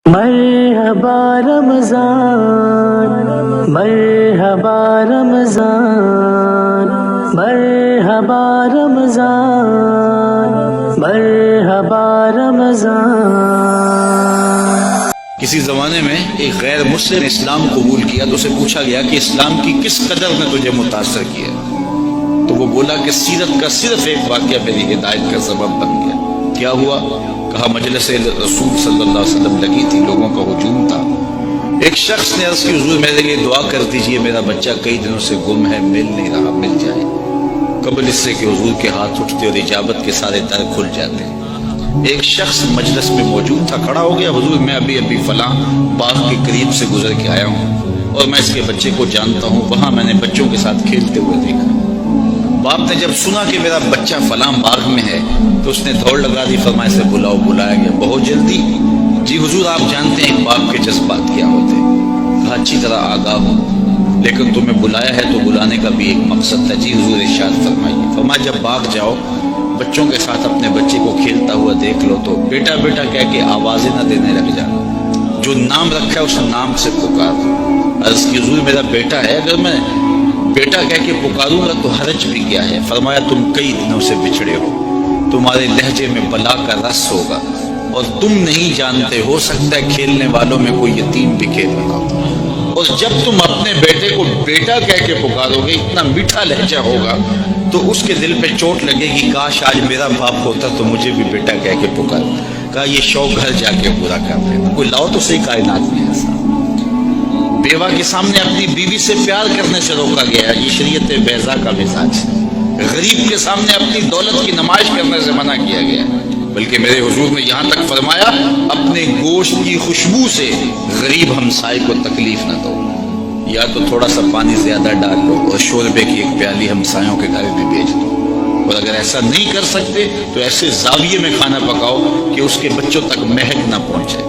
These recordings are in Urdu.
مرحبا رمضان مرحبا رمضان مرحبا رمضان مرحبا رمضان۔ کسی زمانے میں ایک غیر مسلم نے اسلام قبول کیا تو اسے پوچھا گیا کہ اسلام کی کس قدر نے تجھے متاثر کیا، تو وہ بولا کہ سیرت کا صرف ایک واقعہ میری ہدایت کا سبب بن گیا۔ کیا ہوا؟ کہا مجلس رسول صلی اللہ علیہ وسلم لگی تھی، لوگوں کا ہجوم تھا، ایک شخص نے عرض کی حضور میرے لیے دعا کر دیجئے، میرا بچہ کئی دنوں سے گم ہے، مل نہیں رہا، مل جائے۔ قبل اس سے کہ حضور کے ہاتھ اٹھتے اور اجابت کے سارے در کھل جاتے۔ ایک شخص مجلس میں موجود تھا، کھڑا ہو گیا، حضور میں ابھی فلاں باغ کے قریب سے گزر کے آیا ہوں اور میں اس کے بچے کو جانتا ہوں، وہاں میں نے بچوں کے ساتھ کھیلتے ہوئے دیکھا۔ باپ نے جب سنا کہ میرا بچہ فلاں باغ میں ہے تو اس نے دوڑ لگا دی، فرمایا اسے بلاؤ۔ بلایا گیا بہت جلدی۔ جی حضور آپ جانتے ہیں باپ کے جذبات کیا ہوتے ہیں؟ کہا اچھی طرح آگاہ ہوں، لیکن تمہیں بلایا ہے تو بلانے کا بھی ایک مقصد تھا۔ جی حضور ارشاد فرمائیے۔ فرمایا جب باغ جاؤ بچوں کے ساتھ اپنے بچے کو کھیلتا ہوا دیکھ لو تو بیٹا بیٹا کہہ کے آوازیں نہ دینے لگ جانا، جو نام رکھا ہے اس نام سے پکار۔ عرض کی حضور میرا بیٹا ہے، اگر میں بیٹا کہہ کے پکاروں گا تو حرج بھی کیا ہے؟ فرمایا تم کئی دنوں سے بچھڑے ہو، تمہارے لہجے میں بلا کا رس ہوگا اور تم نہیں جانتے، ہو سکتا ہے کھیلنے والوں میں کوئی یتیم بھی کھیل رہا ہو، اور جب تم اپنے بیٹے کو بیٹا کہہ کے پکارو گے، اتنا میٹھا لہجہ ہوگا تو اس کے دل پہ چوٹ لگے گی، کاش آج میرا باپ ہوتا تو مجھے بھی بیٹا کہہ کے پکار۔ کہا یہ شوق گھر جا کے پورا کر لینا، کوئی لاؤ تو صحیح کائنات میں ایسا۔ بیوہ کے سامنے اپنی بیوی سے پیار کرنے سے روکا گیا، یہ شریعت بیضا کا مزاج۔ غریب کے سامنے اپنی دولت کی نمائش کرنے سے منع کیا گیا، بلکہ میرے حضور نے یہاں تک فرمایا اپنے گوشت کی خوشبو سے غریب ہمسائے کو تکلیف نہ دو، یا تو تھوڑا سا پانی زیادہ ڈال لو اور شوربے کی ایک پیالی ہمسایوں کے گھر میں بھیج دو، اور اگر ایسا نہیں کر سکتے تو ایسے زاویے میں کھانا پکاؤ کہ اس کے بچوں تک مہک نہ پہنچے۔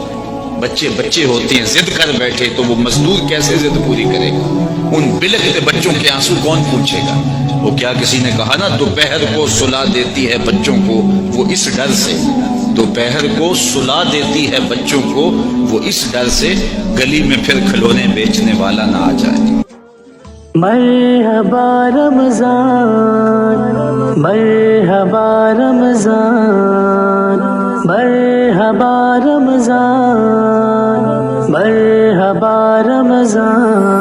بچے ہوتے ہیں، ضد کر بیٹھے تو وہ مزدور کیسے ضد پوری کرے گا؟ ان بلکتے بچوں کے آنسو کون پوچھے گا؟ وہ کیا کسی نے کہا نا دوپہر کو سلا دیتی ہے بچوں کو وہ اس ڈر سے، دوپہر کو سلا دیتی ہے بچوں کو وہ اس ڈر سے، گلی میں پھر کھلونے بیچنے والا نہ آ جائے۔ مرحبا رمضان مرحبا رمضان مرحبا رمضان مرحبا رمضان۔